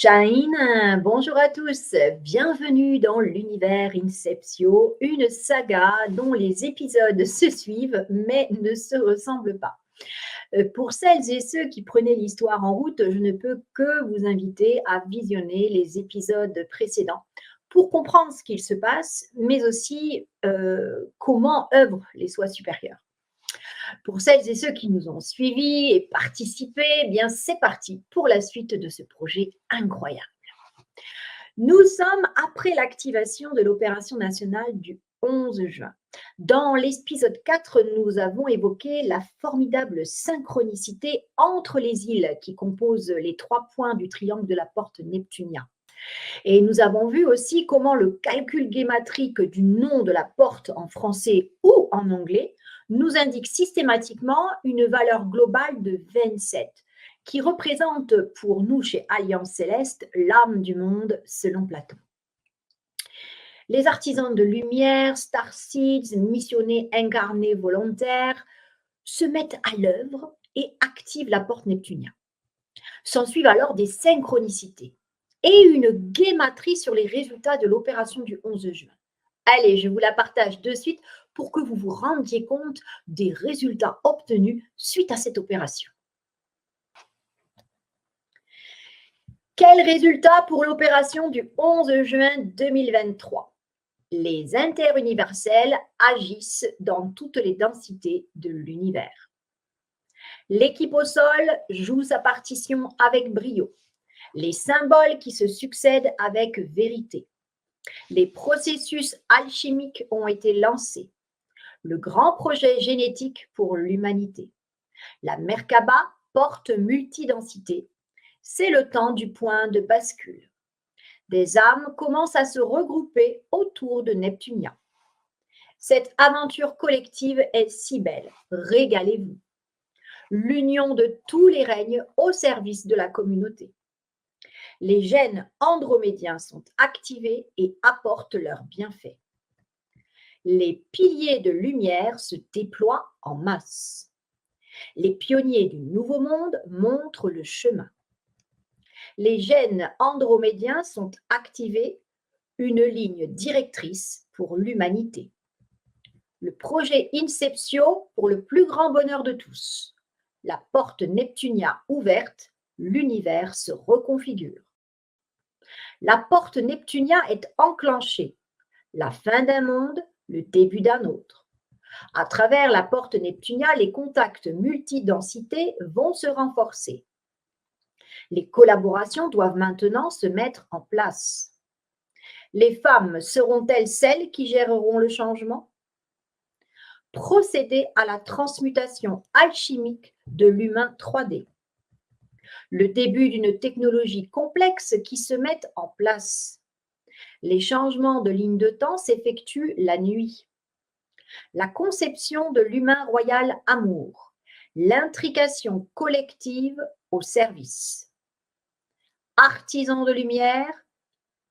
Shine, bonjour à tous, bienvenue dans l'univers Inceptio, une saga dont les épisodes se suivent mais ne se ressemblent pas. Pour celles et ceux qui prenaient l'histoire en route, je ne peux que vous inviter à visionner les épisodes précédents pour comprendre ce qu'il se passe, mais aussi comment œuvrent les soi supérieurs. Pour celles et ceux qui nous ont suivis et participé, eh bien c'est parti pour la suite de ce projet incroyable. Nous sommes après l'activation de l'opération nationale du 11 juin. Dans l'épisode 4, nous avons évoqué la formidable synchronicité entre les îles qui composent les 3 points du triangle de la porte neptunien. Et nous avons vu aussi comment le calcul guématrique du nom de la porte en français ou en anglais nous indique systématiquement une valeur globale de 27, qui représente pour nous chez Alliance Céleste l'âme du monde selon Platon. Les artisans de lumière, starseeds, missionnés incarnés volontaires, se mettent à l'œuvre et activent la porte neptunienne. S'ensuivent alors des synchronicités et une guématrie sur les résultats de l'opération du 11 juin. Allez, je vous la partage de suite pour que vous vous rendiez compte des résultats obtenus suite à cette opération. Quel résultat pour l'opération du 11 juin 2023 ? Les interuniversels agissent dans toutes les densités de l'univers. L'équipe au sol joue sa partition avec brio. Les symboles qui se succèdent avec vérité. Les processus alchimiques ont été lancés. Le grand projet génétique pour l'humanité. La Merkaba porte multidensité. C'est le temps du point de bascule. Des âmes commencent à se regrouper autour de Neptunia. Cette aventure collective est si belle. Régalez-vous. L'union de tous les règnes au service de la communauté. Les gènes andromédiens sont activés et apportent leurs bienfaits. Les piliers de lumière se déploient en masse. Les pionniers du Nouveau Monde montrent le chemin. Les gènes andromédiens sont activés, une ligne directrice pour l'humanité. Le projet Inceptio pour le plus grand bonheur de tous. La porte Neptunia ouverte, l'univers se reconfigure. La porte Neptunia est enclenchée. La fin d'un monde, le début d'un autre. À travers la porte Neptunia, les contacts multidensités vont se renforcer. Les collaborations doivent maintenant se mettre en place. Les femmes seront-elles celles qui géreront le changement ? Procéder à la transmutation alchimique de l'humain 3D. Le début d'une technologie complexe qui se met en place. Les changements de ligne de temps s'effectuent la nuit. La conception de l'humain royal amour. L'intrication collective au service. Artisans de lumière,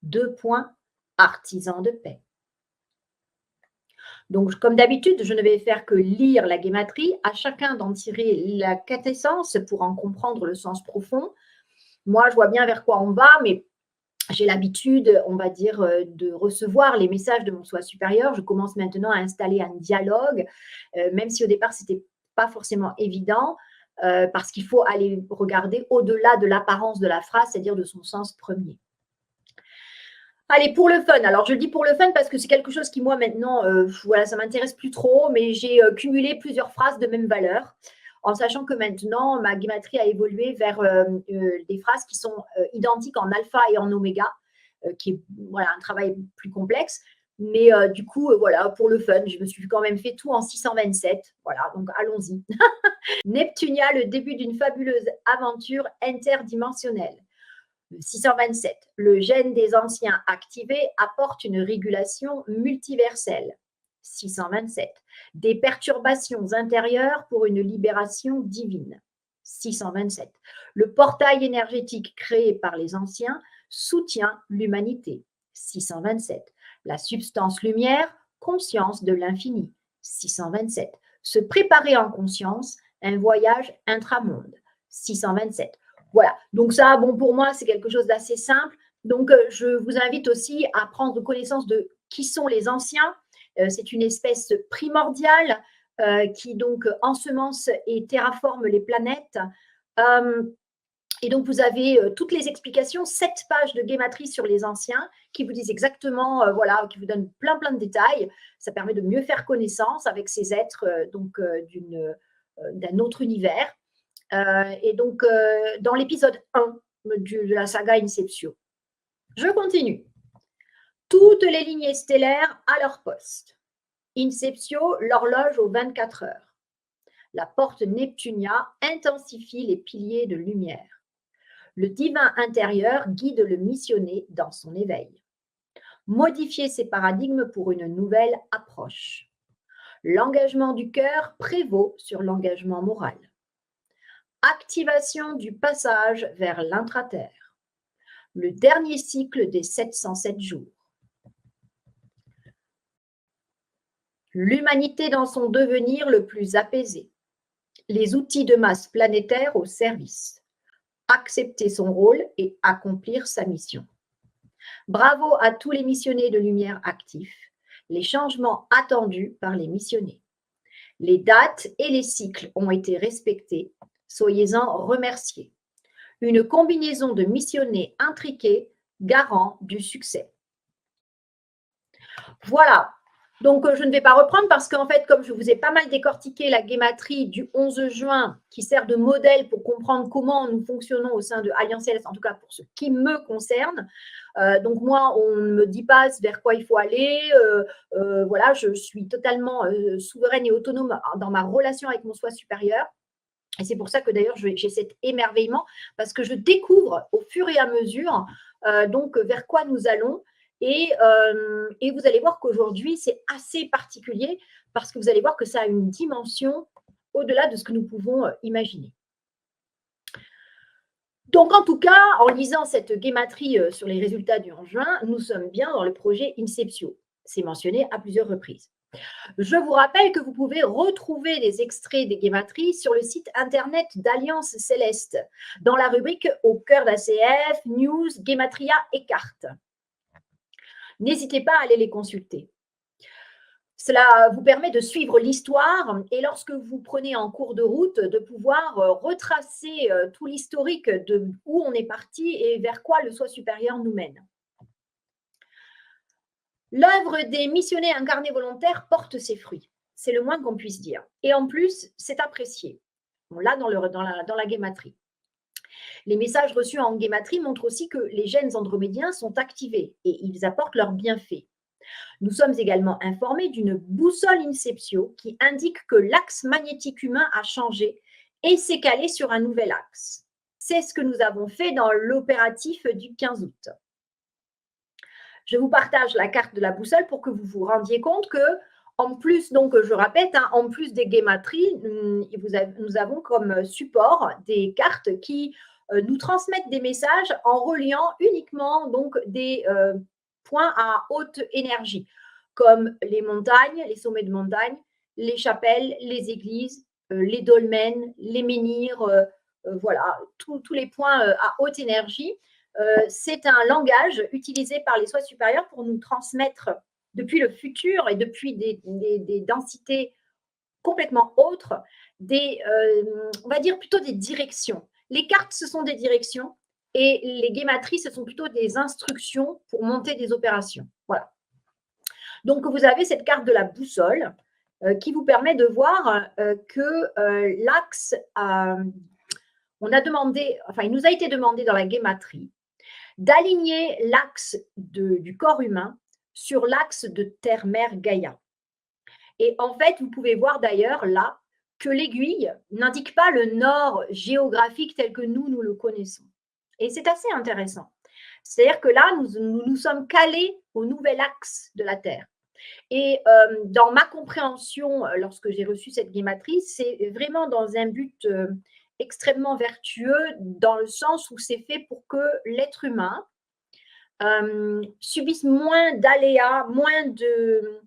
2 points, artisans de paix. Donc, comme d'habitude, je ne vais faire que lire la guématrie, à chacun d'en tirer la quintessence pour en comprendre le sens profond. Moi, je vois bien vers quoi on va, mais j'ai l'habitude, on va dire, de recevoir les messages de mon soi supérieur. Je commence maintenant à installer un dialogue, même si au départ, ce n'était pas forcément évident, parce qu'il faut aller regarder au-delà de l'apparence de la phrase, c'est-à-dire de son sens premier. Allez, pour le fun. Alors, je le dis pour le fun parce que c'est quelque chose qui, moi, maintenant, voilà, ça ne m'intéresse plus trop, mais j'ai cumulé plusieurs phrases de même valeur, en sachant que maintenant, ma guématrie a évolué vers des phrases qui sont identiques en alpha et en oméga, qui est voilà, un travail plus complexe. Mais du coup, voilà, pour le fun, je me suis quand même fait tout en 627. Voilà, donc allons-y. Neptunia, le début d'une fabuleuse aventure interdimensionnelle. 627. Le gène des anciens activé apporte une régulation multiverselle. 627. Des perturbations intérieures pour une libération divine. 627. Le portail énergétique créé par les anciens soutient l'humanité. 627. La substance lumière, conscience de l'infini. 627. Se préparer en conscience, un voyage intramonde. 627. Voilà, donc ça, bon, pour moi, c'est quelque chose d'assez simple. Donc, je vous invite aussi à prendre connaissance de qui sont les anciens. C'est une espèce primordiale qui donc ensemence et terraforme les planètes. Et donc, vous avez toutes les explications, 7 pages de guématrie sur les anciens qui vous disent exactement, voilà, qui vous donnent plein de détails. Ça permet de mieux faire connaissance avec ces êtres d'un autre univers. Et donc, dans l'épisode 1 de la saga Inceptio. Je continue. Toutes les lignées stellaires à leur poste. Inceptio, l'horloge aux 24 heures. La porte Neptunia intensifie les piliers de lumière. Le divin intérieur guide le missionné dans son éveil. Modifier ses paradigmes pour une nouvelle approche. L'engagement du cœur prévaut sur l'engagement moral. Activation du passage vers l'intraterre. Le dernier cycle des 707 jours. L'humanité dans son devenir le plus apaisé. Les outils de masse planétaire au service. Accepter son rôle et accomplir sa mission. Bravo à tous les missionnés de lumière actifs. Les changements attendus par les missionnés. Les dates et les cycles ont été respectés. Soyez-en remerciés. Une combinaison de missionnés intriqués, garant du succès. Voilà. Donc, je ne vais pas reprendre parce qu'en fait, comme je vous ai pas mal décortiqué la guématrie du 11 juin qui sert de modèle pour comprendre comment nous fonctionnons au sein de Alliance Céleste, en tout cas pour ce qui me concerne. Donc, moi, on ne me dit pas vers quoi il faut aller. Voilà, je suis totalement souveraine et autonome dans ma relation avec mon soi supérieur. Et c'est pour ça que d'ailleurs, j'ai cet émerveillement parce que je découvre au fur et à mesure donc vers quoi nous allons. Et vous allez voir qu'aujourd'hui, c'est assez particulier parce que vous allez voir que ça a une dimension au-delà de ce que nous pouvons imaginer. Donc, en tout cas, en lisant cette guématrie sur les résultats du 11 juin, nous sommes bien dans le projet Inceptio. C'est mentionné à plusieurs reprises. Je vous rappelle que vous pouvez retrouver des extraits des guématries sur le site internet d'Alliance Céleste, dans la rubrique Au cœur d'ACF, News, Guématria et Cartes. N'hésitez pas à aller les consulter. Cela vous permet de suivre l'histoire et lorsque vous prenez en cours de route, de pouvoir retracer tout l'historique de où on est parti et vers quoi le soi supérieur nous mène. L'œuvre des missionnés incarnés volontaires porte ses fruits. C'est le moins qu'on puisse dire. Et en plus, c'est apprécié. On l'a dans la guématrie. Les messages reçus en guématrie montrent aussi que les gènes andromédiens sont activés et ils apportent leurs bienfaits. Nous sommes également informés d'une boussole Inceptio qui indique que l'axe magnétique humain a changé et s'est calé sur un nouvel axe. C'est ce que nous avons fait dans l'opératif du 15 août. Je vous partage la carte de la boussole pour que vous vous rendiez compte que, en plus, donc je répète, en plus des guématries, nous avons comme support des cartes qui nous transmettent des messages en reliant uniquement donc des points à haute énergie, comme les montagnes, les sommets de montagnes, les chapelles, les églises, les dolmens, les menhirs, voilà, tous les points à haute énergie. C'est un langage utilisé par les soi supérieurs pour nous transmettre depuis le futur et depuis des densités complètement autres, on va dire plutôt des directions. Les cartes, ce sont des directions et les guématries, ce sont plutôt des instructions pour monter des opérations. Voilà. Donc, vous avez cette carte de la boussole qui vous permet de voir que l'axe, on a demandé, enfin, il nous a été demandé dans la guématrie d'aligner l'axe du corps humain sur l'axe de Terre-Mère Gaïa. Et en fait, vous pouvez voir d'ailleurs là que l'aiguille n'indique pas le nord géographique tel que nous le connaissons. Et c'est assez intéressant. C'est-à-dire que là, nous sommes calés au nouvel axe de la Terre. Et dans ma compréhension, lorsque j'ai reçu cette guématrie, c'est vraiment dans un but extrêmement vertueux, dans le sens où c'est fait pour que l'être humain subisse moins d'aléas, moins de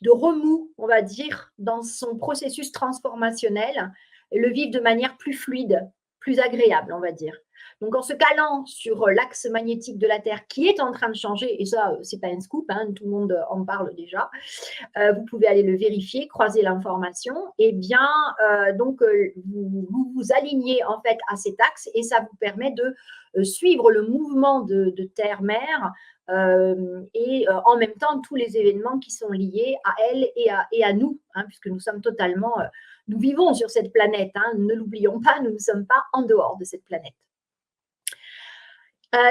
remous, on va dire, dans son processus transformationnel, et le vivre de manière plus fluide, plus agréable, on va dire. Donc, en se calant sur l'axe magnétique de la Terre qui est en train de changer, et ça, c'est pas un scoop, hein, tout le monde en parle déjà, vous pouvez aller le vérifier, croiser l'information, et bien, vous vous alignez en fait à cet axe et ça vous permet de suivre le mouvement de Terre-Mer et en même temps tous les événements qui sont liés à elle et à nous, hein, puisque nous sommes totalement, nous vivons sur cette planète, hein, ne l'oublions pas, nous ne sommes pas en dehors de cette planète.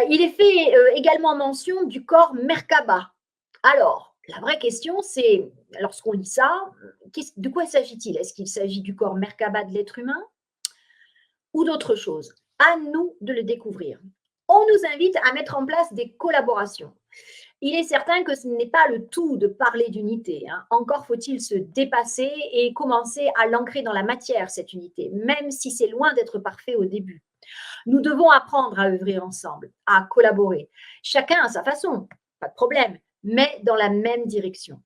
Il est fait également mention du corps Merkaba. Alors, la vraie question, c'est, lorsqu'on lit ça, de quoi s'agit-il? Est-ce qu'il s'agit du corps Merkaba de l'être humain ou d'autre chose? À nous de le découvrir. On nous invite à mettre en place des collaborations. Il est certain que ce n'est pas le tout de parler d'unité, hein. Encore faut-il se dépasser et commencer à l'ancrer dans la matière, cette unité, même si c'est loin d'être parfait au début. Nous devons apprendre à œuvrer ensemble, à collaborer. Chacun à sa façon, pas de problème, mais dans la même direction.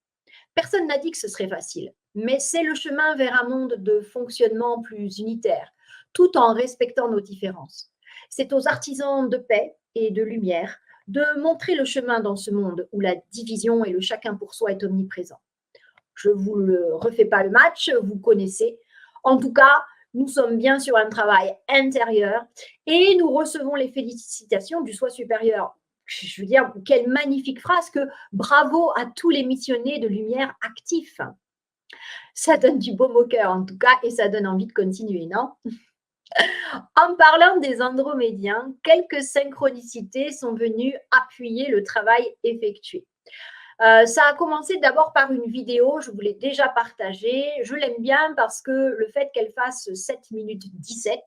Personne n'a dit que ce serait facile, mais c'est le chemin vers un monde de fonctionnement plus unitaire, tout en respectant nos différences. C'est aux artisans de paix et de lumière de montrer le chemin dans ce monde où la division et le chacun pour soi est omniprésent. Je ne vous le refais pas le match, vous connaissez. En tout cas, nous sommes bien sur un travail intérieur et nous recevons les félicitations du soi supérieur. Je veux dire, quelle magnifique phrase que bravo à tous les missionnés de lumière actifs. Ça donne du baume au cœur en tout cas et ça donne envie de continuer, non? En parlant des andromédiens, quelques synchronicités sont venues appuyer le travail effectué. Ça a commencé d'abord par une vidéo, je vous l'ai déjà partagée. Je l'aime bien parce que le fait qu'elle fasse 7 minutes 17,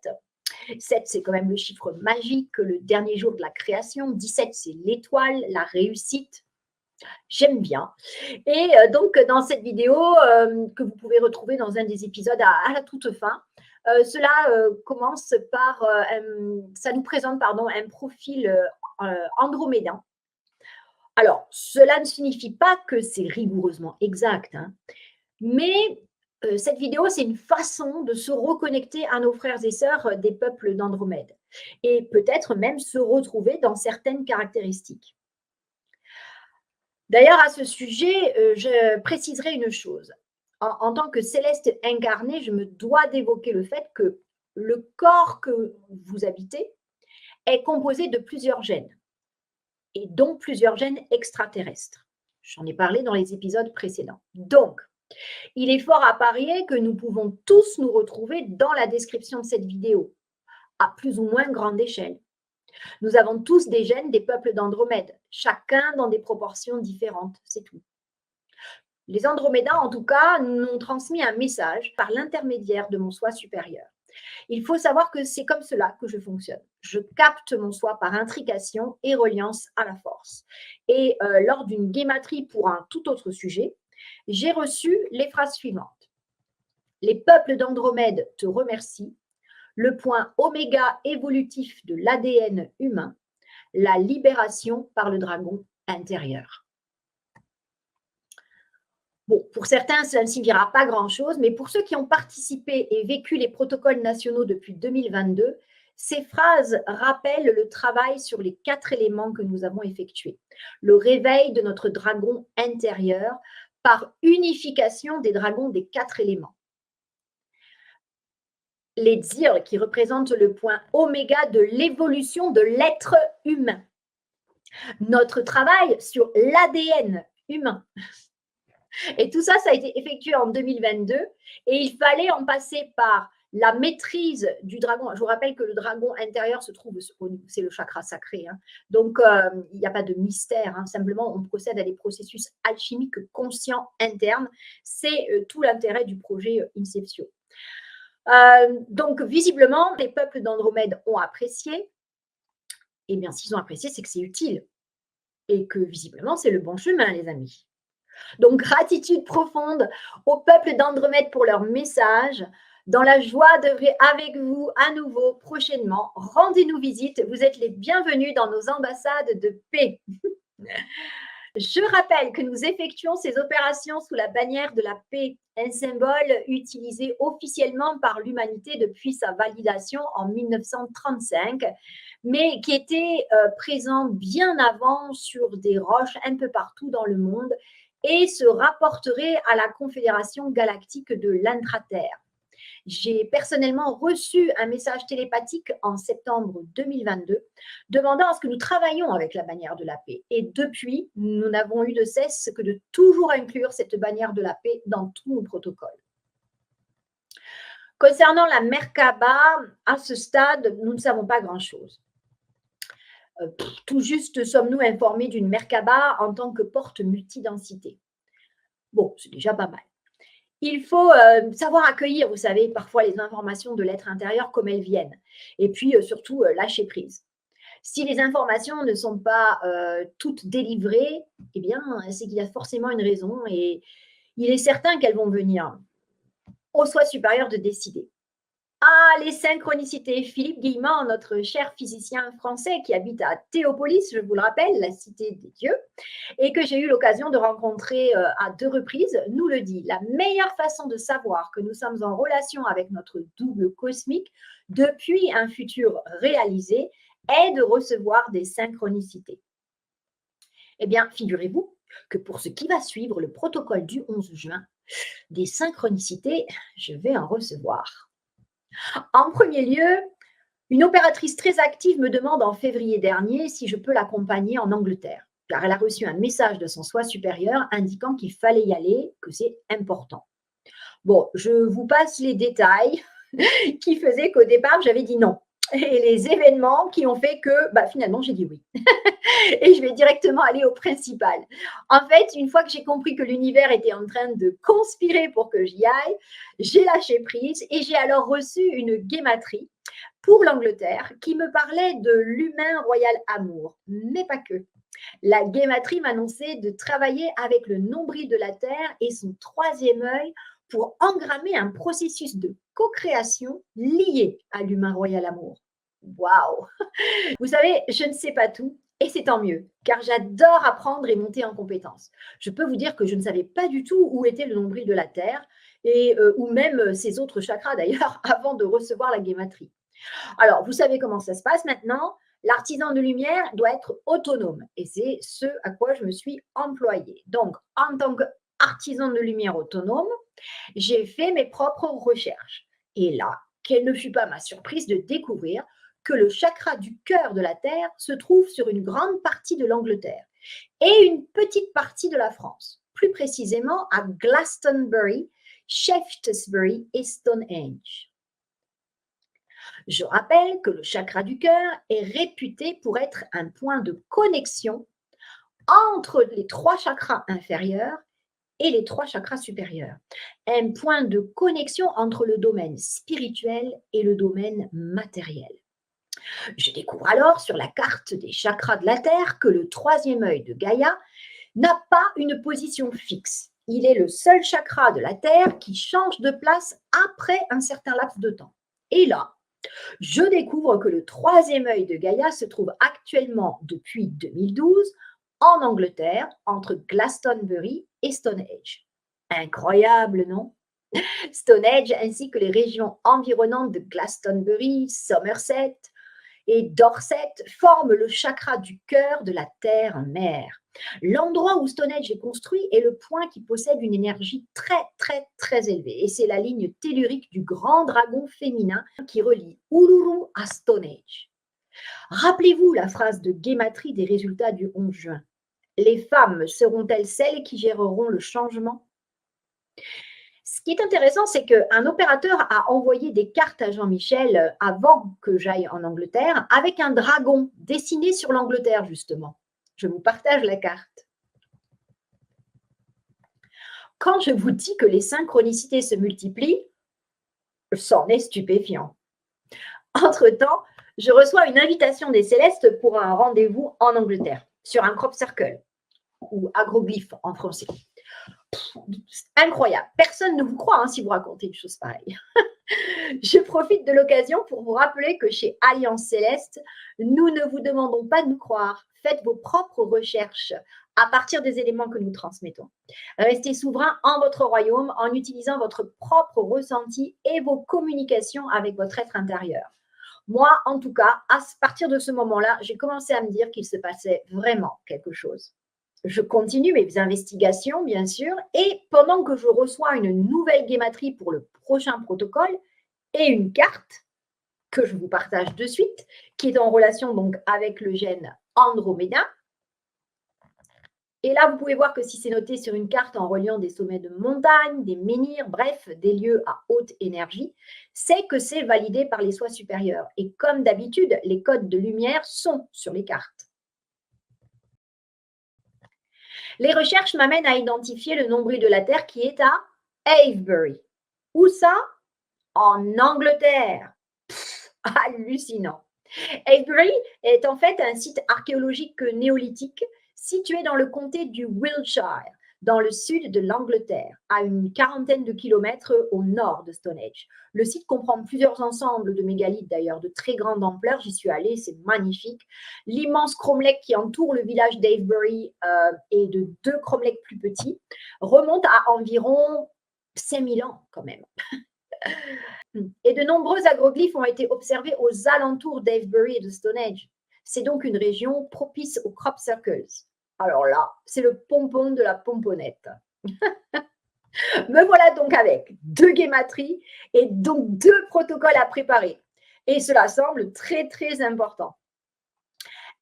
7 c'est quand même le chiffre magique, le dernier jour de la création, 17 c'est l'étoile, la réussite. J'aime bien. Et donc, dans cette vidéo que vous pouvez retrouver dans un des épisodes à la toute fin, cela commence par, ça nous présente pardon, un profil andromédien. Alors, cela ne signifie pas que c'est rigoureusement exact, hein, mais cette vidéo, c'est une façon de se reconnecter à nos frères et sœurs des peuples d'Andromède et peut-être même se retrouver dans certaines caractéristiques. D'ailleurs, à ce sujet, je préciserai une chose. En tant que céleste incarnée, je me dois d'évoquer le fait que le corps que vous habitez est composé de plusieurs gènes et donc plusieurs gènes extraterrestres. J'en ai parlé dans les épisodes précédents. Donc, il est fort à parier que nous pouvons tous nous retrouver dans la description de cette vidéo, à plus ou moins grande échelle. Nous avons tous des gènes des peuples d'Andromède, chacun dans des proportions différentes, c'est tout. Les Andromédas, en tout cas, m'ont transmis un message par l'intermédiaire de mon soi supérieur. Il faut savoir que c'est comme cela que je fonctionne. Je capte mon soi par intrication et reliance à la force. Et lors d'une guématrie pour un tout autre sujet, j'ai reçu les phrases suivantes. Les peuples d'Andromède te remercient. Le point oméga évolutif de l'ADN humain, la libération par le dragon intérieur. Bon, pour certains, ça ne signifera pas grand-chose, mais pour ceux qui ont participé et vécu les protocoles nationaux depuis 2022, ces phrases rappellent le travail sur les 4 éléments que nous avons effectués. Le réveil de notre dragon intérieur par unification des dragons des 4 éléments. Les dires qui représentent le point oméga de l'évolution de l'être humain. Notre travail sur l'ADN humain. Et tout ça, ça a été effectué en 2022 et il fallait en passer par la maîtrise du dragon. Je vous rappelle que le dragon intérieur se trouve, c'est le chakra sacré, hein. Donc il n'y a pas de mystère, hein. Simplement on procède à des processus alchimiques conscients internes. C'est tout l'intérêt du projet Inception. Donc, visiblement, les peuples d'Andromède ont apprécié. Eh bien, s'ils ont apprécié, c'est que c'est utile. Et que, visiblement, c'est le bon chemin, les amis. Donc, gratitude profonde au peuple d'Andromède pour leur message. Dans la joie d'œuvrer avec vous à nouveau prochainement. Rendez-nous visite. Vous êtes les bienvenus dans nos ambassades de paix. Je rappelle que nous effectuons ces opérations sous la bannière de la paix, un symbole utilisé officiellement par l'humanité depuis sa validation en 1935, mais qui était présent bien avant sur des roches un peu partout dans le monde et se rapporterait à la Confédération galactique de l'intraterre. J'ai personnellement reçu un message télépathique en septembre 2022 demandant à ce que nous travaillions avec la bannière de la paix. Et depuis, nous n'avons eu de cesse que de toujours inclure cette bannière de la paix dans tous nos protocoles. Concernant la Merkaba, à ce stade, nous ne savons pas grand-chose. Tout juste sommes-nous informés d'une Merkaba en tant que porte multidensité. Bon, c'est déjà pas mal. Il faut savoir accueillir, vous savez, parfois les informations de l'être intérieur comme elles viennent. Et puis, surtout, lâcher prise. Si les informations ne sont pas toutes délivrées, eh bien, c'est qu'il y a forcément une raison et il est certain qu'elles vont venir. Au soi supérieur de décider. Ah, les synchronicités. Philippe Guillemant, notre cher physicien français qui habite à Théopolis, je vous le rappelle, la cité des dieux, et que j'ai eu l'occasion de rencontrer à 2 reprises, nous le dit. La meilleure façon de savoir que nous sommes en relation avec notre double cosmique depuis un futur réalisé est de recevoir des synchronicités. Eh bien, figurez-vous que pour ce qui va suivre le protocole du 11 juin, des synchronicités, je vais en recevoir. En premier lieu, une opératrice très active me demande en février dernier si je peux l'accompagner en Angleterre, car elle a reçu un message de son soi supérieur indiquant qu'il fallait y aller, que c'est important. Bon, je vous passe les détails qui faisaient qu'au départ, j'avais dit non. Et les événements qui ont fait que finalement, j'ai dit oui. Et je vais directement aller au principal. En fait, une fois que j'ai compris que l'univers était en train de conspirer pour que j'y aille, j'ai lâché prise et j'ai alors reçu une guématrie pour l'Angleterre qui me parlait de l'humain royal amour, mais pas que. La guématrie m'annonçait de travailler avec le nombril de la Terre et son troisième œil pour engrammer un processus de co-création lié à l'humain royal amour. Waouh! Vous savez, je ne sais pas tout et c'est tant mieux, car j'adore apprendre et monter en compétences. Je peux vous dire que je ne savais pas du tout où était le nombril de la Terre et ou même ses autres chakras d'ailleurs avant de recevoir la guématrie. Alors, vous savez comment ça se passe maintenant. L'artisan de lumière doit être autonome et c'est ce à quoi je me suis employée. Donc, en tant qu'artisan de lumière autonome, j'ai fait mes propres recherches. Et là, quelle ne fut pas ma surprise de découvrir que le chakra du cœur de la Terre se trouve sur une grande partie de l'Angleterre et une petite partie de la France, plus précisément à Glastonbury, Shaftesbury et Stonehenge. Je rappelle que le chakra du cœur est réputé pour être un point de connexion entre les 3 chakras inférieurs et les 3 chakras supérieurs. Un point de connexion entre le domaine spirituel et le domaine matériel. Je découvre alors sur la carte des chakras de la Terre que le 3e œil de Gaïa n'a pas une position fixe. Il est le seul chakra de la Terre qui change de place après un certain laps de temps. Et là, je découvre que le 3e œil de Gaïa se trouve actuellement depuis 2012 en Angleterre, entre Glastonbury et Stonehenge. Incroyable, non? Stonehenge ainsi que les régions environnantes de Glastonbury, Somerset et Dorset forment le chakra du cœur de la terre-mère. L'endroit où Stonehenge est construit est le point qui possède une énergie très, très, très élevée. Et c'est la ligne tellurique du grand dragon féminin qui relie Uluru à Stonehenge. Rappelez-vous la phrase de guématrie des résultats du 11 juin. Les femmes seront-elles celles qui géreront le changement? Ce qui est intéressant, c'est qu'un opérateur a envoyé des cartes à Jean-Michel avant que j'aille en Angleterre avec un dragon dessiné sur l'Angleterre, justement. Je vous partage la carte. Quand je vous dis que les synchronicités se multiplient, c'en est stupéfiant. Entre-temps, je reçois une invitation des Célestes pour un rendez-vous en Angleterre, sur un crop circle, ou agroglyphe en français. Incroyable. Personne ne vous croit si vous racontez une chose pareille. Je profite de l'occasion pour vous rappeler que chez Alliance Céleste, nous ne vous demandons pas de nous croire. Faites vos propres recherches à partir des éléments que nous transmettons. Restez souverain en votre royaume en utilisant votre propre ressenti et vos communications avec votre être intérieur. Moi, en tout cas, à partir de ce moment-là, j'ai commencé à me dire qu'il se passait vraiment quelque chose. Je continue mes investigations, bien sûr, et pendant que je reçois une nouvelle guématrie pour le prochain protocole et une carte que je vous partage de suite, qui est en relation donc avec le gène Andromeda. Et là, vous pouvez voir que si c'est noté sur une carte en reliant des sommets de montagne, des menhirs, bref, des lieux à haute énergie, c'est que c'est validé par les soi supérieurs. Et comme d'habitude, les codes de lumière sont sur les cartes. Les recherches m'amènent à identifier le nombril de la Terre qui est à Avebury. Où ça? En Angleterre. Hallucinant. Avebury est en fait un site archéologique néolithique situé dans le comté du Wiltshire, dans le sud de l'Angleterre, à une quarantaine de kilomètres au nord de Stonehenge. Le site comprend plusieurs ensembles de mégalithes d'ailleurs de très grande ampleur. J'y suis allée, c'est magnifique. L'immense cromlech qui entoure le village d'Avebury et de 2 cromlechs plus petits remonte à environ 5000 ans quand même. Et de nombreux agroglyphes ont été observés aux alentours d'Avebury et de Stonehenge. C'est donc une région propice aux crop circles. Alors là, c'est le pompon de la pomponnette. Me voilà donc avec 2 guématries et donc 2 protocoles à préparer. Et cela semble très, très important.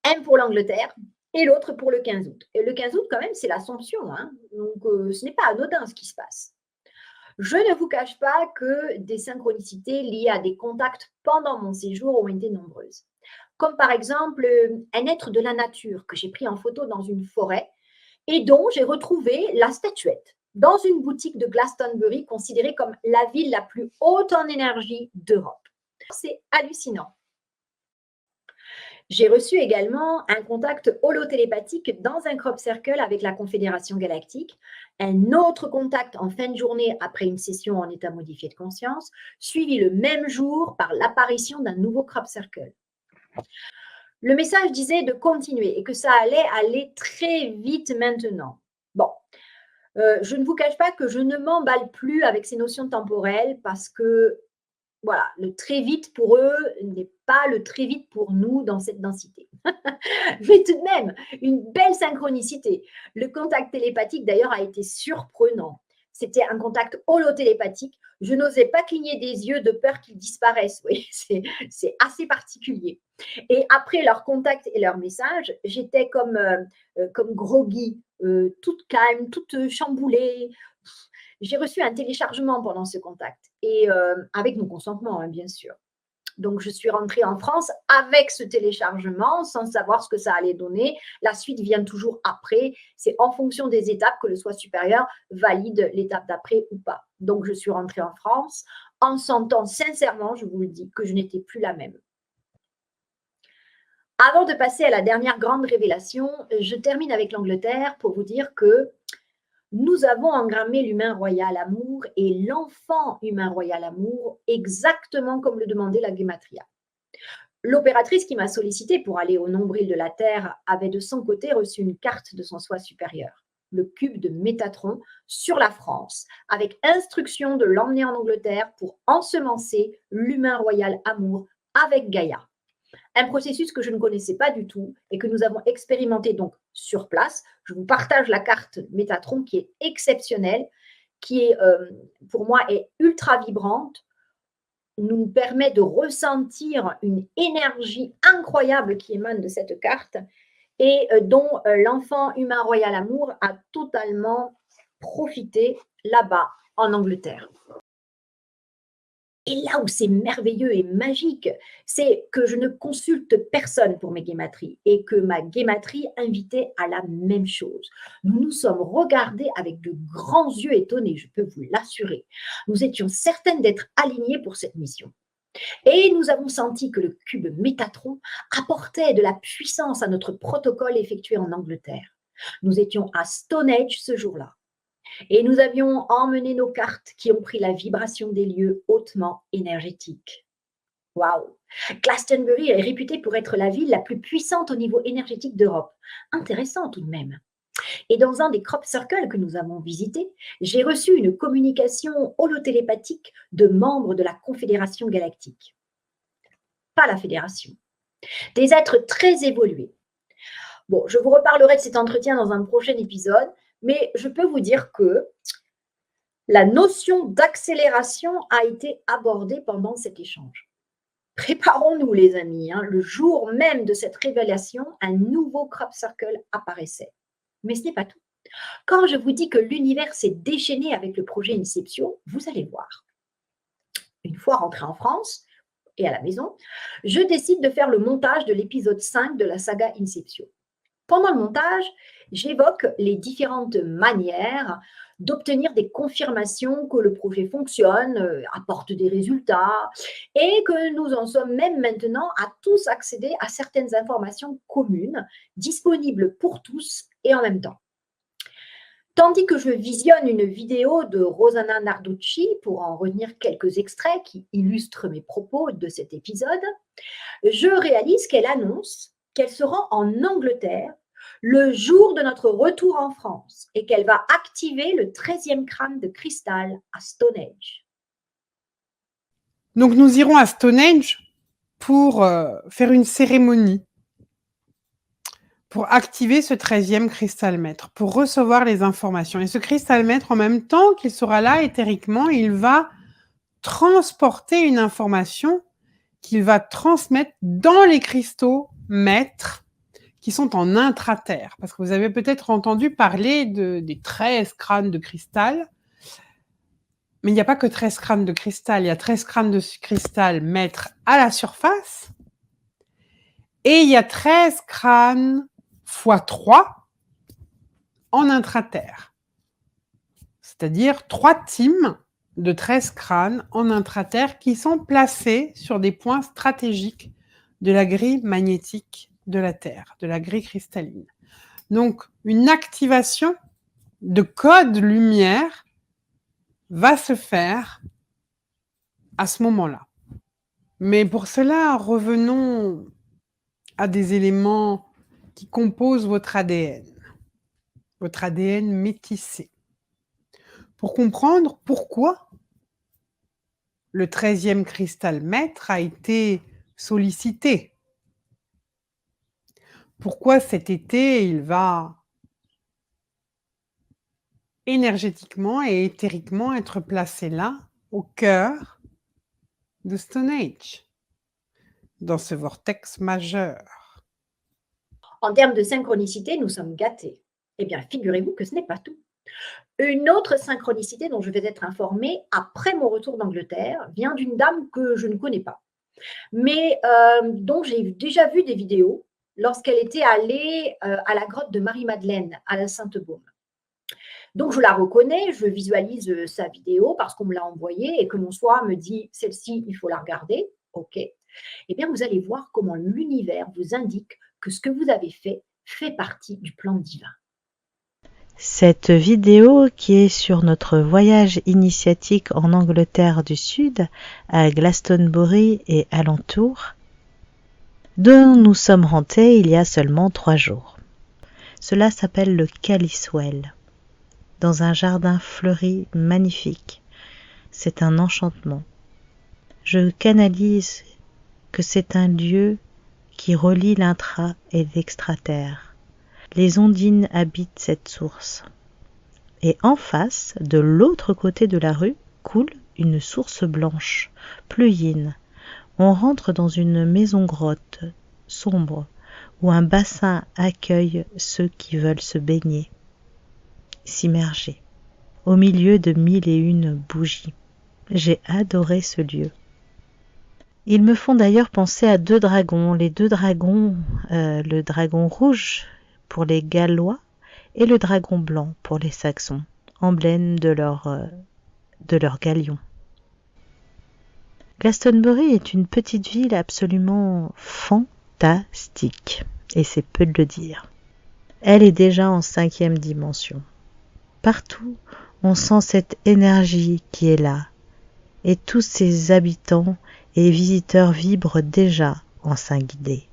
Un pour l'Angleterre et l'autre pour le 15 août. Et le 15 août, quand même, c'est l'Assomption. Hein, donc, ce n'est pas anodin ce qui se passe. Je ne vous cache pas que des synchronicités liées à des contacts pendant mon séjour ont été nombreuses. Comme par exemple un être de la nature que j'ai pris en photo dans une forêt et dont j'ai retrouvé la statuette dans une boutique de Glastonbury considérée comme la ville la plus haute en énergie d'Europe. C'est hallucinant. J'ai reçu également un contact holotélépathique dans un crop circle avec la Confédération galactique, un autre contact en fin de journée après une session en état modifié de conscience, suivi le même jour par l'apparition d'un nouveau crop circle. Le message disait de continuer et que ça allait aller très vite maintenant. Bon, je ne vous cache pas que je ne m'emballe plus avec ces notions temporelles parce que voilà, le très vite pour eux n'est pas le très vite pour nous dans cette densité. Mais tout de même, une belle synchronicité. Le contact télépathique, d'ailleurs, a été surprenant. C'était un contact holotélépathique. Je n'osais pas cligner des yeux de peur qu'ils disparaissent. Oui, c'est assez particulier. Et après leur contact et leur message, j'étais comme groggy, toute calme, toute chamboulée. J'ai reçu un téléchargement pendant ce contact et avec mon consentement, hein, bien sûr. Donc, je suis rentrée en France avec ce téléchargement sans savoir ce que ça allait donner. La suite vient toujours après. C'est en fonction des étapes que le soi supérieur valide l'étape d'après ou pas. Donc, je suis rentrée en France en sentant sincèrement, je vous le dis, que je n'étais plus la même. Avant de passer à la dernière grande révélation, je termine avec l'Angleterre pour vous dire que nous avons engrammé l'humain royal amour et l'enfant humain royal amour exactement comme le demandait la Gematria. L'opératrice qui m'a sollicité pour aller au nombril de la Terre avait de son côté reçu une carte de son soi supérieur, le cube de Métatron, sur la France, avec instruction de l'emmener en Angleterre pour ensemencer l'humain royal amour avec Gaïa. Un processus que je ne connaissais pas du tout et que nous avons expérimenté donc sur place. Je vous partage la carte Métatron qui est exceptionnelle, qui est pour moi est ultra vibrante, nous permet de ressentir une énergie incroyable qui émane de cette carte et dont l'enfant humain royal amour a totalement profité là-bas en Angleterre. Et là où c'est merveilleux et magique, c'est que je ne consulte personne pour mes guématries et que ma guématrie invitait à la même chose. Nous nous sommes regardés avec de grands yeux étonnés, je peux vous l'assurer. Nous étions certaines d'être alignées pour cette mission. Et nous avons senti que le cube Métatron apportait de la puissance à notre protocole effectué en Angleterre. Nous étions à Stonehenge ce jour-là. Et nous avions emmené nos cartes qui ont pris la vibration des lieux hautement énergétiques. Waouh! Glastonbury est réputée pour être la ville la plus puissante au niveau énergétique d'Europe. Intéressant tout de même. Et dans un des crop circles que nous avons visités, j'ai reçu une communication holotélépathique de membres de la Confédération galactique. Pas la Fédération. Des êtres très évolués. Bon, je vous reparlerai de cet entretien dans un prochain épisode, mais je peux vous dire que la notion d'accélération a été abordée pendant cet échange. Préparons-nous, les amis, le jour même de cette révélation, un nouveau crop circle apparaissait. Mais ce n'est pas tout. Quand je vous dis que l'univers s'est déchaîné avec le projet Inception, vous allez voir. Une fois rentrée en France et à la maison, je décide de faire le montage de l'épisode 5 de la saga Inception. Pendant le montage, j'évoque les différentes manières d'obtenir des confirmations que le projet fonctionne, apporte des résultats et que nous en sommes même maintenant à tous accéder à certaines informations communes, disponibles pour tous et en même temps. Tandis que je visionne une vidéo de Rosanna Narducci pour en retenir quelques extraits qui illustrent mes propos de cet épisode, je réalise qu'elle annonce qu'elle se rend en Angleterre le jour de notre retour en France et qu'elle va activer le 13e crâne de cristal à Stonehenge. Donc nous irons à Stonehenge pour faire une cérémonie, pour activer ce 13e cristal maître, pour recevoir les informations. Et ce cristal maître, en même temps qu'il sera là éthériquement, il va transporter une information qu'il va transmettre dans les cristaux maîtres qui sont en intraterre. Parce que vous avez peut-être entendu parler des 13 crânes de cristal. Mais il n'y a pas que 13 crânes de cristal. Il y a 13 crânes de cristal maîtres à la surface. Et il y a 13 crânes x 3 en intraterre. C'est-à-dire 3 teams de 13 crânes en intraterre qui sont placés sur des points stratégiques de la grille magnétique de la Terre, de la grille cristalline. Donc, une activation de code lumière va se faire à ce moment-là. Mais pour cela, revenons à des éléments qui composent votre ADN métissé, pour comprendre pourquoi le 13e cristal maître a été sollicité. Pourquoi cet été, il va énergétiquement et éthériquement être placé là, au cœur de Stonehenge, dans ce vortex majeur. En termes de synchronicité, nous sommes gâtés. Eh bien, figurez-vous que ce n'est pas tout. Une autre synchronicité dont je vais être informée après mon retour d'Angleterre vient d'une dame que je ne connais pas, mais dont j'ai déjà vu des vidéos lorsqu'elle était allée à la grotte de Marie-Madeleine, à la Sainte-Baume. Donc, je la reconnais, je visualise sa vidéo parce qu'on me l'a envoyée et que mon soi me dit « celle-ci, il faut la regarder ». OK. Eh bien, vous allez voir comment l'univers vous indique que ce que vous avez fait partie du plan divin. Cette vidéo qui est sur notre voyage initiatique en Angleterre du Sud, à Glastonbury et alentour, dont nous sommes rentrés il y a seulement 3 jours. Cela s'appelle le Calicewell, dans un jardin fleuri magnifique. C'est un enchantement. Je canalise que c'est un lieu qui relie l'intra et l'extraterre. Les ondines habitent cette source. Et en face, de l'autre côté de la rue, coule une source blanche, pluyine. On rentre dans une maison-grotte sombre où un bassin accueille ceux qui veulent se baigner, s'immerger, au milieu de 1001 bougies. J'ai adoré ce lieu. Ils me font d'ailleurs penser à 2 dragons, les 2 dragons, le dragon rouge pour les Gallois et le dragon blanc pour les Saxons, emblème de leur galion. Glastonbury est une petite ville absolument fantastique, et c'est peu de le dire. Elle est déjà en 5e dimension. Partout, on sent cette énergie qui est là, et tous ses habitants et visiteurs vibrent déjà en sein guidé.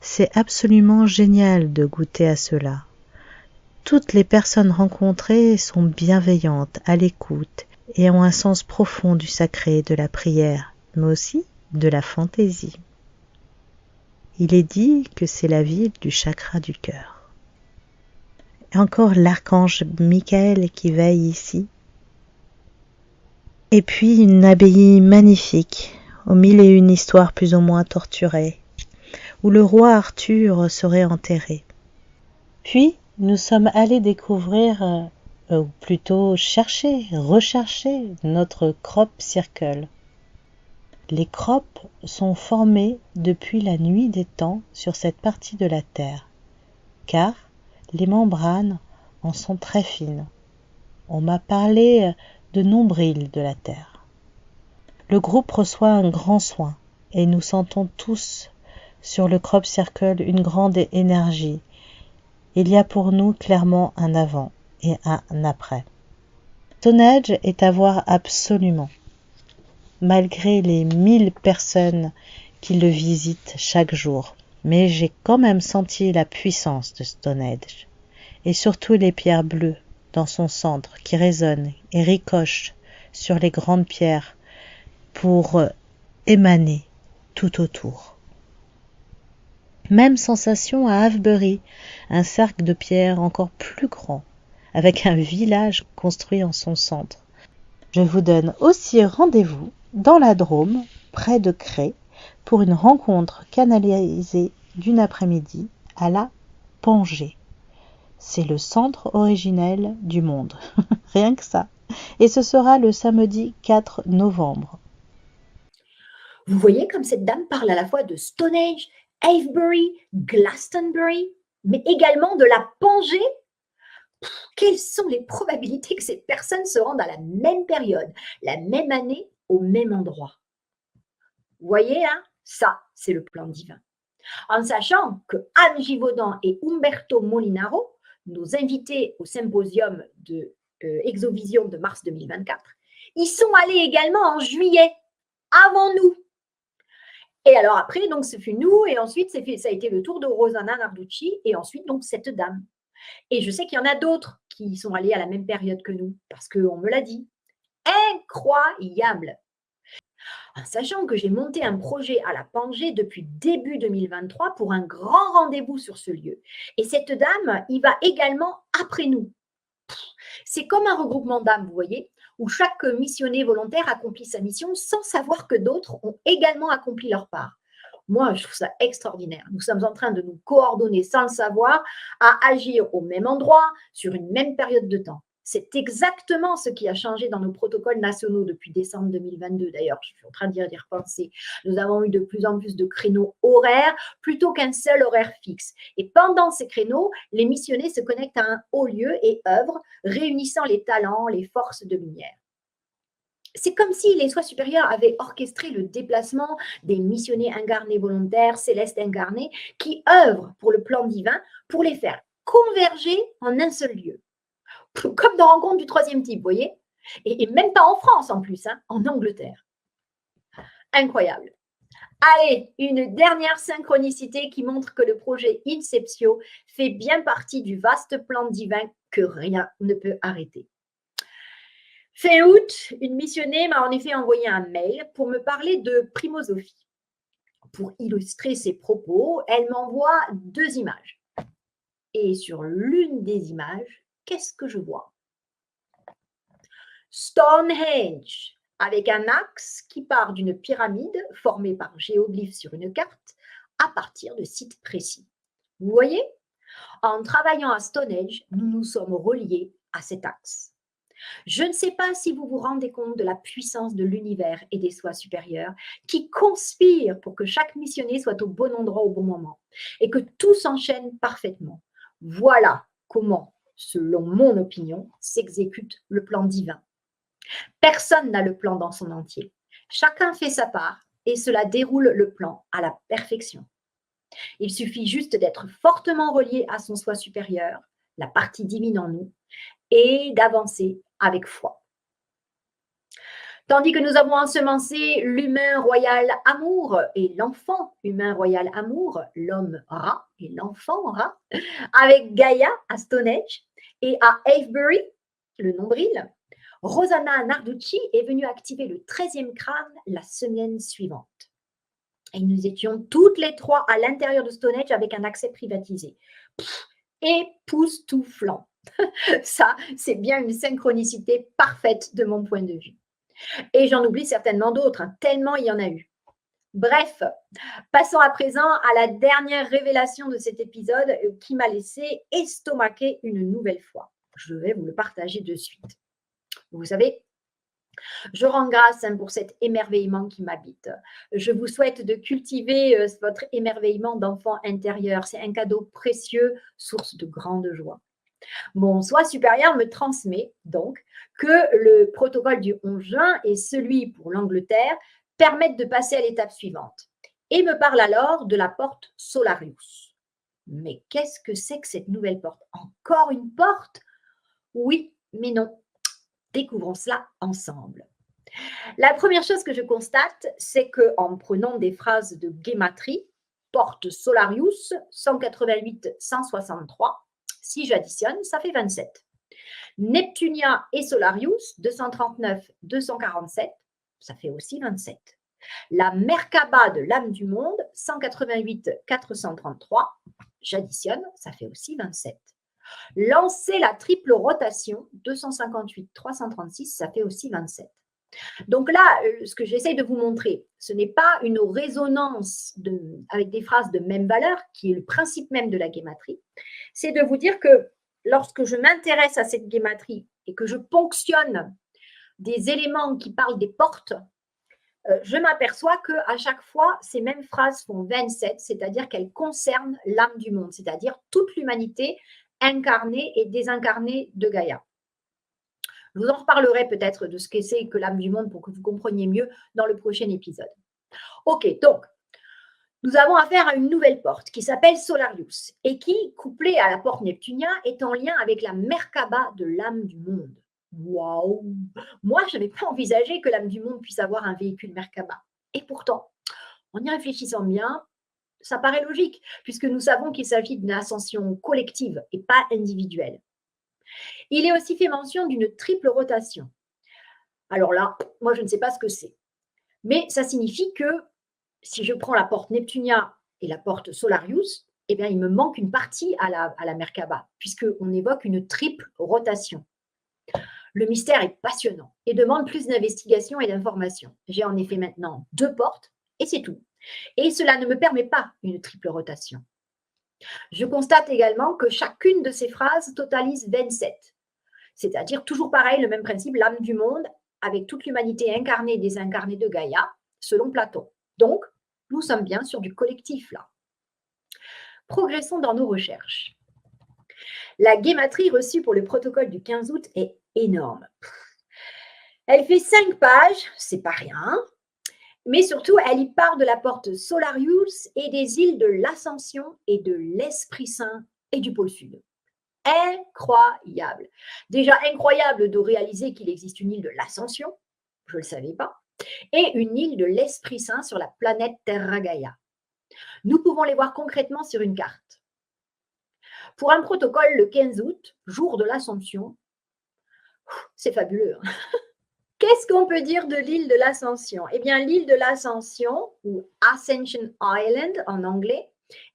C'est absolument génial de goûter à cela. Toutes les personnes rencontrées sont bienveillantes, à l'écoute et ont un sens profond du sacré, de la prière, mais aussi de la fantaisie. Il est dit que c'est la ville du chakra du cœur. Et encore l'archange Michael qui veille ici. Et puis une abbaye magnifique, aux 1001 histoires plus ou moins torturées, où le roi Arthur serait enterré. Puis nous sommes allés découvrir, ou plutôt rechercher notre crop circle. Les crops sont formés depuis la nuit des temps sur cette partie de la Terre, car les membranes en sont très fines. On m'a parlé de nombril de la Terre. Le groupe reçoit un grand soin et nous sentons tous sur le crop circle une grande énergie. Il y a pour nous clairement un avant et un après. Stonehenge est à voir absolument, malgré les 1000 personnes qui le visitent chaque jour. Mais j'ai quand même senti la puissance de Stonehenge, et surtout les pierres bleues dans son centre qui résonnent et ricochent sur les grandes pierres pour émaner tout autour. Même sensation à Avebury, un cercle de pierre encore plus grand, avec un village construit en son centre. Je vous donne aussi rendez-vous dans la Drôme, près de Cré, pour une rencontre canalisée d'une après-midi à la Pangée. C'est le centre originel du monde, rien que ça. Et ce sera le samedi 4 novembre. Vous voyez comme cette dame parle à la fois de Stonehenge, Avebury, Glastonbury, mais également de la Pangée. Quelles sont les probabilités que ces personnes se rendent à la même période, la même année, au même endroit? Vous voyez, hein, ça, c'est le plan divin. En sachant que Anne Givaudan et Umberto Molinaro, nos invités au symposium de Exovision de mars 2024, ils sont allés également en juillet, avant nous. Et alors après, donc ce fut nous, et ensuite ça a été le tour de Rosanna Narducci, et ensuite donc cette dame. Et je sais qu'il y en a d'autres qui sont allés à la même période que nous, parce qu'on me l'a dit. Incroyable! En sachant que j'ai monté un projet à la Pangée depuis début 2023 pour un grand rendez-vous sur ce lieu. Et cette dame, il va également après nous. C'est comme un regroupement d'âmes, vous voyez, où chaque missionnaire volontaire accomplit sa mission sans savoir que d'autres ont également accompli leur part. Moi, je trouve ça extraordinaire. Nous sommes en train de nous coordonner sans le savoir à agir au même endroit sur une même période de temps. C'est exactement ce qui a changé dans nos protocoles nationaux depuis décembre 2022. D'ailleurs, je suis en train d'y repenser. Nous avons eu de plus en plus de créneaux horaires plutôt qu'un seul horaire fixe. Et pendant ces créneaux, les missionnaires se connectent à un haut lieu et œuvrent, réunissant les talents, les forces de lumière. C'est comme si les soins supérieurs avaient orchestré le déplacement des missionnaires incarnés volontaires, célestes incarnés, qui œuvrent pour le plan divin pour les faire converger en un seul lieu. Comme dans Rencontre du troisième type, vous voyez, et même pas en France en plus, hein, en Angleterre. Incroyable. Allez, une dernière synchronicité qui montre que le projet Inceptio fait bien partie du vaste plan divin que rien ne peut arrêter. Fin août, une missionnaire m'a en effet envoyé un mail pour me parler de primosophie. Pour illustrer ses propos, elle m'envoie 2 images. Et sur l'une des images, qu'est-ce que je vois? Stonehenge, avec un axe qui part d'une pyramide formée par géoglyphes sur une carte à partir de sites précis. Vous voyez? En travaillant à Stonehenge, nous nous sommes reliés à cet axe. Je ne sais pas si vous vous rendez compte de la puissance de l'univers et des soins supérieurs qui conspirent pour que chaque missionnaire soit au bon endroit au bon moment et que tout s'enchaîne parfaitement. Voilà comment, selon mon opinion, s'exécute le plan divin. Personne n'a le plan dans son entier. Chacun fait sa part et cela déroule le plan à la perfection. Il suffit juste d'être fortement relié à son soi supérieur, la partie divine en nous, et d'avancer avec foi. Tandis que nous avons ensemencé l'humain royal amour et l'enfant humain royal amour, l'homme rat et l'enfant rat, avec Gaïa à Stonehenge et à Avebury, le nombril, Rosanna Narducci est venue activer le 13e crâne la semaine suivante. Et nous étions toutes les trois à l'intérieur de Stonehenge avec un accès privatisé. Époustouflant. Ça, c'est bien une synchronicité parfaite de mon point de vue. Et j'en oublie certainement d'autres, hein, tellement il y en a eu. Bref, passons à présent à la dernière révélation de cet épisode qui m'a laissé estomaquer une nouvelle fois. Je vais vous le partager de suite. Vous savez, je rends grâce pour cet émerveillement qui m'habite. Je vous souhaite de cultiver votre émerveillement d'enfant intérieur. C'est un cadeau précieux, source de grande joie. Mon soi supérieur me transmet donc que le protocole du 11 juin et celui pour l'Angleterre permettent de passer à l'étape suivante et me parle alors de la porte Solarius. Mais qu'est-ce que c'est que cette nouvelle porte? Encore une porte? Oui, mais non. Découvrons cela ensemble. La première chose que je constate, c'est qu'en prenant des phrases de guématrie, porte Solarius 188 163, si j'additionne, ça fait 27. Neptunia et Solarius 239 247, ça fait aussi 27. La Merkaba de l'âme du monde 188 433, j'additionne, ça fait aussi 27. Lancer la triple rotation 258 336, ça fait aussi 27. Donc là, ce que j'essaye de vous montrer, ce n'est pas une résonance avec des phrases de même valeur, qui est le principe même de la guématrie. C'est de vous dire que lorsque je m'intéresse à cette guématrie et que je ponctionne des éléments qui parlent des portes, je m'aperçois qu'à chaque fois, ces mêmes phrases font 27, c'est-à-dire qu'elles concernent l'âme du monde, c'est-à-dire toute l'humanité incarnée et désincarnée de Gaïa. Je vous en reparlerai peut-être de ce que c'est que l'âme du monde pour que vous compreniez mieux dans le prochain épisode. Ok, donc, nous avons affaire à une nouvelle porte qui s'appelle Solarius et qui, couplée à la porte Neptunia, est en lien avec la Merkaba de l'âme du monde. Waouh! Moi, je n'avais pas envisagé que l'âme du monde puisse avoir un véhicule Merkaba. Et pourtant, en y réfléchissant bien, ça paraît logique, puisque nous savons qu'il s'agit d'une ascension collective et pas individuelle. Il est aussi fait mention d'une triple rotation. Alors là, moi, je ne sais pas ce que c'est. Mais ça signifie que si je prends la porte Neptunia et la porte Solarius, eh bien, il me manque une partie à la Merkaba, puisqu'on évoque une triple rotation. Le mystère est passionnant et demande plus d'investigation et d'information. J'ai en effet maintenant 2 portes et c'est tout. Et cela ne me permet pas une triple rotation. Je constate également que chacune de ces phrases totalise 27. C'est-à-dire toujours pareil, le même principe, l'âme du monde avec toute l'humanité incarnée et désincarnée de Gaïa, selon Platon. Donc, nous sommes bien sur du collectif là. Progressons dans nos recherches. La guématrie reçue pour le protocole du 15 août est énorme. Elle fait 5 pages, c'est pas rien, mais surtout, elle y part de la porte Solarius et des îles de l'Ascension et de l'Esprit Saint et du pôle Sud. Incroyable. Déjà incroyable de réaliser qu'il existe une île de l'Ascension, je ne le savais pas, et une île de l'Esprit Saint sur la planète Terra Gaia. Nous pouvons les voir concrètement sur une carte. Pour un protocole le 15 août, jour de l'Ascension, c'est fabuleux. Qu'est-ce qu'on peut dire de l'île de l'Ascension? Eh bien, l'île de l'Ascension, ou Ascension Island en anglais,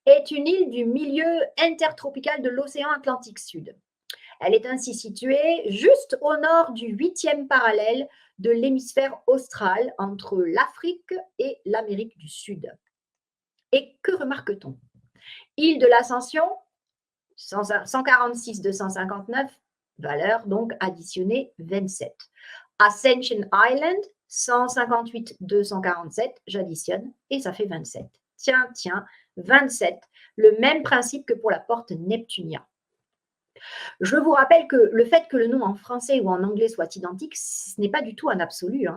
est une île du milieu intertropical de l'océan Atlantique Sud. Elle est ainsi située juste au nord du 8e parallèle de l'hémisphère austral entre l'Afrique et l'Amérique du Sud. Et que remarque-t-on? Île de l'Ascension, 146 259, valeur donc additionnée 27. Ascension Island, 158 247, j'additionne et ça fait 27. Tiens, 27, le même principe que pour la porte Neptunia. Je vous rappelle que le fait que le nom en français ou en anglais soit identique, ce n'est pas du tout un absolu.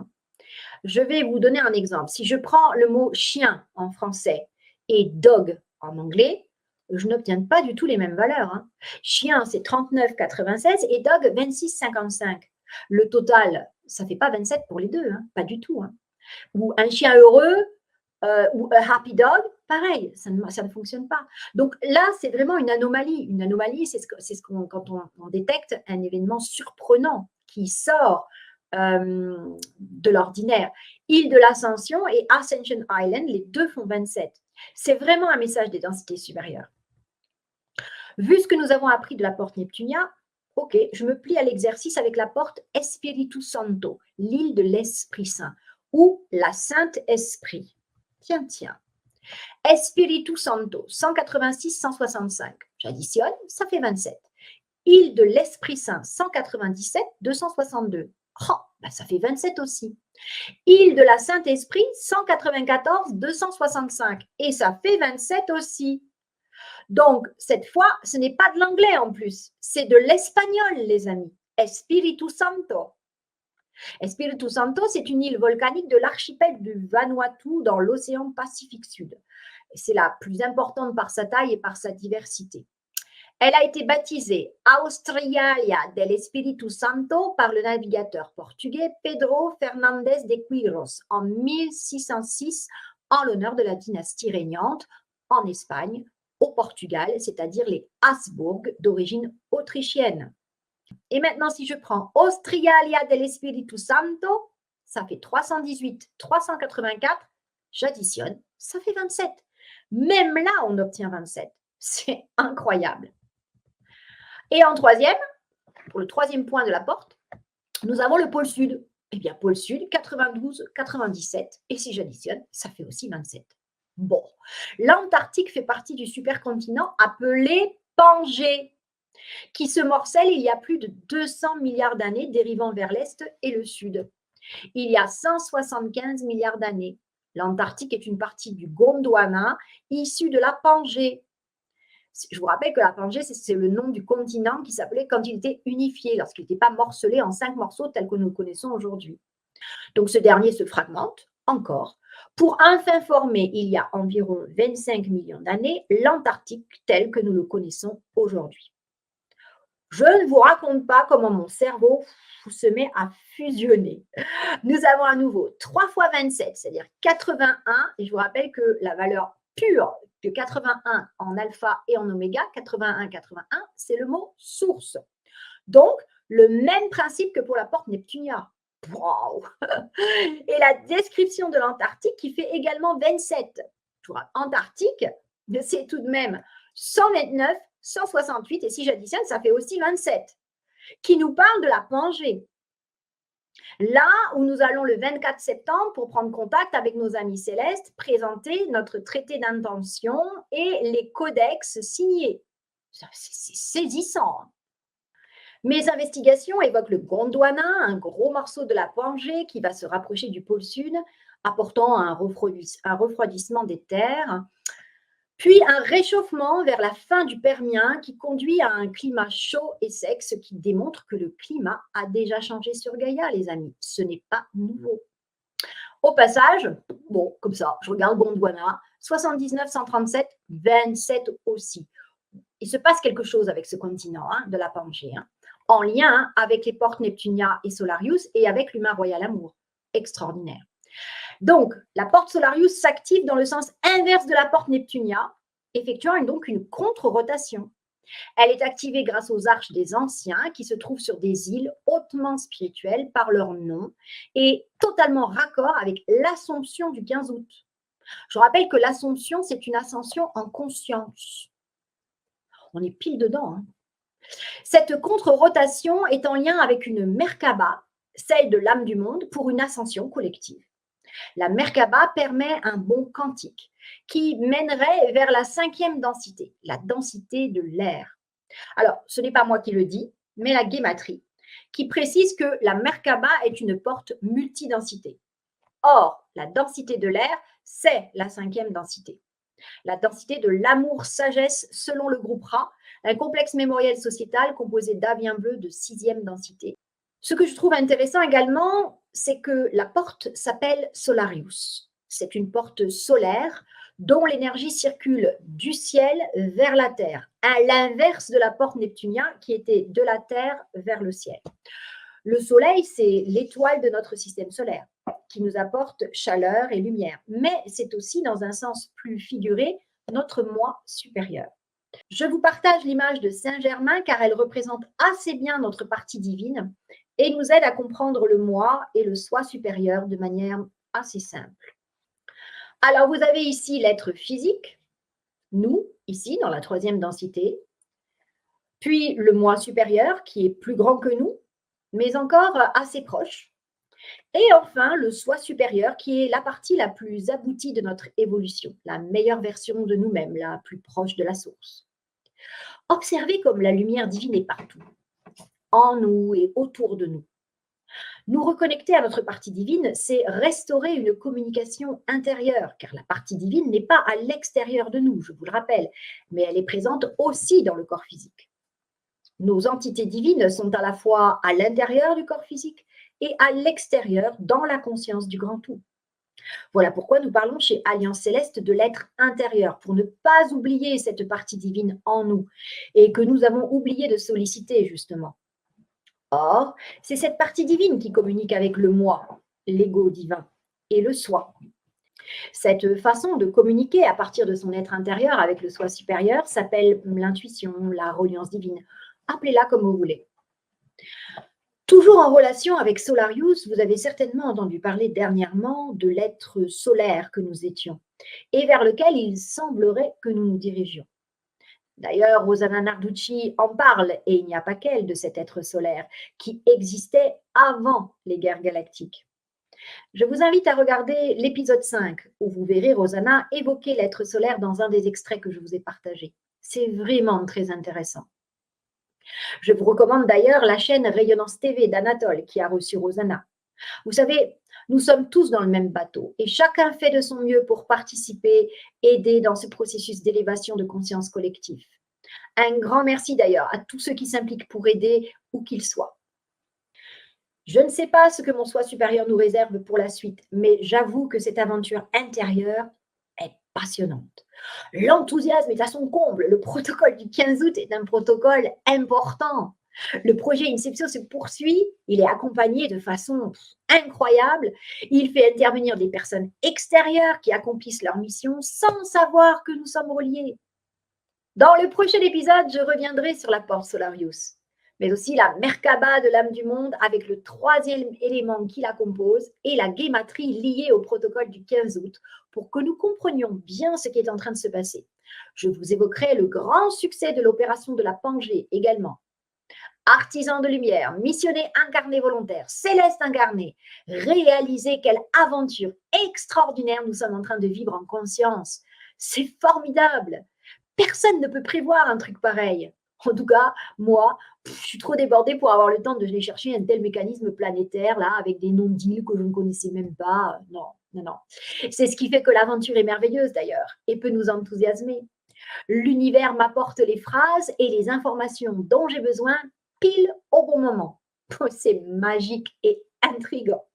Je vais vous donner un exemple. Si je prends le mot chien en français et dog en anglais, je n'obtiens pas du tout les mêmes valeurs. Hein. Chien, c'est 39,96 et dog, 26,55. Le total, ça ne fait pas 27 pour les deux, hein, pas du tout. Hein. Ou un chien heureux ou un happy dog, pareil, ça ne fonctionne pas. Donc là, c'est vraiment une anomalie. Une anomalie, c'est quand on détecte un événement surprenant qui sort de l'ordinaire. Île de l'Ascension et Ascension Island, les deux font 27. C'est vraiment un message des densités supérieures. Vu ce que nous avons appris de la porte Neptunia, ok, je me plie à l'exercice avec la porte Espiritu Santo, l'île de l'Esprit Saint, ou la Sainte-Esprit. Tiens. Espiritu Santo, 186, 165. J'additionne, ça fait 27. Île de l'Esprit Saint, 197, 262. Oh, ben ça fait 27 aussi. Île de la Saint-Esprit, 194, 265. Et ça fait 27 aussi. Donc, cette fois, ce n'est pas de l'anglais en plus, c'est de l'espagnol, les amis. Espiritu Santo. Espiritu Santo, c'est une île volcanique de l'archipel du Vanuatu dans l'océan Pacifique Sud. C'est la plus importante par sa taille et par sa diversité. Elle a été baptisée Australia del Espiritu Santo par le navigateur portugais Pedro Fernandes de Quiros en 1606 en l'honneur de la dynastie régnante en Espagne, au Portugal, c'est-à-dire les Habsbourg d'origine autrichienne. Et maintenant, si je prends Australia del Espiritu Santo, ça fait 318, 384, j'additionne, ça fait 27. Même là, on obtient 27. C'est incroyable. Et en troisième, pour le troisième point de la porte, nous avons le pôle sud. Eh bien, pôle sud, 92, 97. Et si j'additionne, ça fait aussi 27. Bon, l'Antarctique fait partie du supercontinent appelé Pangée, qui se morcelle il y a plus de 200 milliards d'années, dérivant vers l'est et le sud. Il y a 175 milliards d'années. L'Antarctique est une partie du Gondwana, issue de la Pangée. Je vous rappelle que la Pangée, c'est le nom du continent qui s'appelait quand il était unifié, lorsqu'il n'était pas morcelé en 5 morceaux tels que nous le connaissons aujourd'hui. Donc, ce dernier se fragmente encore pour enfin former, il y a environ 25 millions d'années, l'Antarctique tel que nous le connaissons aujourd'hui. Je ne vous raconte pas comment mon cerveau se met à fusionner. Nous avons à nouveau 3 fois 27, c'est-à-dire 81, et je vous rappelle que la valeur pure de 81 en alpha et en oméga, 81, c'est le mot source. Donc, le même principe que pour la porte Neptunia. Wow. Et la description de l'Antarctique qui fait également 27. Antarctique, c'est tout de même 129, 168, et si j'additionne, ça fait aussi 27, qui nous parle de la Pangée. Là où nous allons le 24 septembre pour prendre contact avec nos amis célestes, présenter notre traité d'intention et les codex signés. C'est saisissant. Mes investigations évoquent le Gondwana, un gros morceau de la Pangée qui va se rapprocher du pôle sud, apportant un refroidissement des terres, puis un réchauffement vers la fin du Permien qui conduit à un climat chaud et sec, ce qui démontre que le climat a déjà changé sur Gaïa, les amis. Ce n'est pas nouveau. Au passage, bon, comme ça, je regarde Gondwana, 79, 137, 27 aussi. Il se passe quelque chose avec ce continent de la Pangée, en lien avec les portes Neptunia et Solarius et avec l'humain royal amour. Extraordinaire. Donc, la porte Solarius s'active dans le sens inverse de la porte Neptunia, effectuant donc une contre-rotation. Elle est activée grâce aux arches des anciens qui se trouvent sur des îles hautement spirituelles par leur nom et totalement raccord avec l'Assomption du 15 août. Je rappelle que l'Assomption, c'est une ascension en conscience. On est pile dedans. Cette contre-rotation est en lien avec une Merkaba, celle de l'âme du monde, pour une ascension collective. La Merkaba permet un bond quantique qui mènerait vers la 5e densité, la densité de l'air. Alors, ce n'est pas moi qui le dis, mais la guématrie, qui précise que la Merkaba est une porte multidensité. Or, la densité de l'air, c'est la 5e densité. La densité de l'amour-sagesse selon le groupe Ra, un complexe mémoriel sociétal composé d'aviens bleus de 6e densité. Ce que je trouve intéressant également, c'est que la porte s'appelle Solarius. C'est une porte solaire dont l'énergie circule du ciel vers la Terre, à l'inverse de la porte neptunien qui était de la Terre vers le ciel. Le Soleil, c'est l'étoile de notre système solaire qui nous apporte chaleur et lumière, mais c'est aussi, dans un sens plus figuré, notre moi supérieur. Je vous partage l'image de Saint-Germain car elle représente assez bien notre partie divine et nous aide à comprendre le moi et le soi supérieur de manière assez simple. Alors, vous avez ici l'être physique, nous, ici, dans la 3e densité, puis le moi supérieur qui est plus grand que nous, mais encore assez proche, et enfin le soi supérieur qui est la partie la plus aboutie de notre évolution, la meilleure version de nous-mêmes, la plus proche de la source. Observez comme la lumière divine est partout, en nous et autour de nous. Nous reconnecter à notre partie divine, c'est restaurer une communication intérieure, car la partie divine n'est pas à l'extérieur de nous, je vous le rappelle, mais elle est présente aussi dans le corps physique. Nos entités divines sont à la fois à l'intérieur du corps physique et à l'extérieur dans la conscience du grand tout. Voilà pourquoi nous parlons chez Alliance Céleste de l'être intérieur, pour ne pas oublier cette partie divine en nous et que nous avons oublié de solliciter justement. Or, c'est cette partie divine qui communique avec le moi, l'ego divin et le soi. Cette façon de communiquer à partir de son être intérieur avec le soi supérieur s'appelle l'intuition, la reliance divine. Appelez-la comme vous voulez. Toujours en relation avec Solarius, vous avez certainement entendu parler dernièrement de l'être solaire que nous étions et vers lequel il semblerait que nous nous dirigions. D'ailleurs, Rosanna Narducci en parle, et il n'y a pas qu'elle de cet être solaire qui existait avant les guerres galactiques. Je vous invite à regarder l'épisode 5, où vous verrez Rosanna évoquer l'être solaire dans un des extraits que je vous ai partagés. C'est vraiment très intéressant. Je vous recommande d'ailleurs la chaîne Rayonnance TV d'Anatole qui a reçu Rosanna. Vous savez, nous sommes tous dans le même bateau et chacun fait de son mieux pour participer, aider dans ce processus d'élévation de conscience collective. Un grand merci d'ailleurs à tous ceux qui s'impliquent pour aider où qu'ils soient. Je ne sais pas ce que mon soi supérieur nous réserve pour la suite, mais j'avoue que cette aventure intérieure est passionnante. L'enthousiasme est à son comble. Le protocole du 15 août est un protocole important. Le projet Inceptio se poursuit. Il est accompagné de façon incroyable. Il fait intervenir des personnes extérieures qui accomplissent leur mission sans savoir que nous sommes reliés. Dans le prochain épisode, je reviendrai sur la porte Solarius, mais aussi la Merkaba de l'âme du monde avec le 3e élément qui la compose et la guématrie liée au protocole du 15 août pour que nous comprenions bien ce qui est en train de se passer. Je vous évoquerai le grand succès de l'opération de la Pangée également. Artisans de lumière, missionnés incarnés volontaires, célestes incarnés, réalisez quelle aventure extraordinaire nous sommes en train de vivre en conscience. C'est formidable. Personne ne peut prévoir un truc pareil. En tout cas, moi, je suis trop débordée pour avoir le temps de aller chercher un tel mécanisme planétaire, là, avec des noms d'îles que je ne connaissais même pas. Non. C'est ce qui fait que l'aventure est merveilleuse, d'ailleurs, et peut nous enthousiasmer. L'univers m'apporte les phrases et les informations dont j'ai besoin pile au bon moment. C'est magique et intriguant.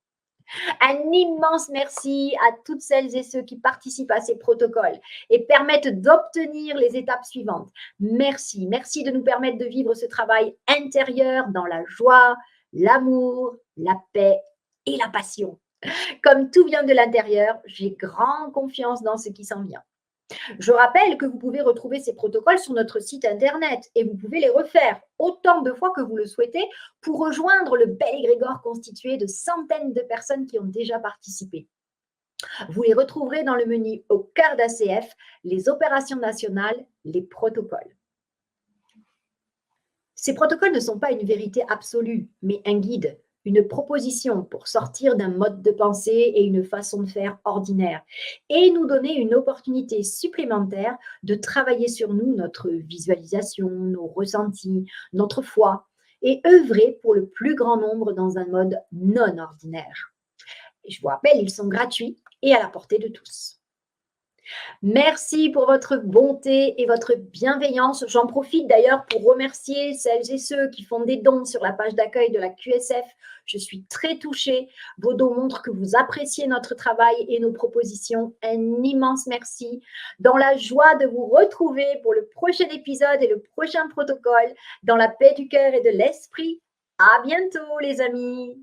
Un immense merci à toutes celles et ceux qui participent à ces protocoles et permettent d'obtenir les étapes suivantes. Merci de nous permettre de vivre ce travail intérieur dans la joie, l'amour, la paix et la passion. Comme tout vient de l'intérieur, j'ai grande confiance dans ce qui s'en vient. Je rappelle que vous pouvez retrouver ces protocoles sur notre site internet et vous pouvez les refaire autant de fois que vous le souhaitez pour rejoindre le bel égrégore constitué de centaines de personnes qui ont déjà participé. Vous les retrouverez dans le menu au cœur d'ACF, les opérations nationales, les protocoles. Ces protocoles ne sont pas une vérité absolue, mais un guide, une proposition pour sortir d'un mode de pensée et une façon de faire ordinaire et nous donner une opportunité supplémentaire de travailler sur nous, notre visualisation, nos ressentis, notre foi et œuvrer pour le plus grand nombre dans un mode non ordinaire. Et je vous rappelle, ils sont gratuits et à la portée de tous. Merci pour votre bonté et votre bienveillance. J'en profite d'ailleurs pour remercier celles et ceux qui font des dons sur la page d'accueil de la QSF. Je suis très touchée. Vos dons montrent que vous appréciez notre travail et nos propositions. Un immense merci. Dans la joie de vous retrouver pour le prochain épisode et le prochain protocole, dans la paix du cœur et de l'esprit. À bientôt, les amis.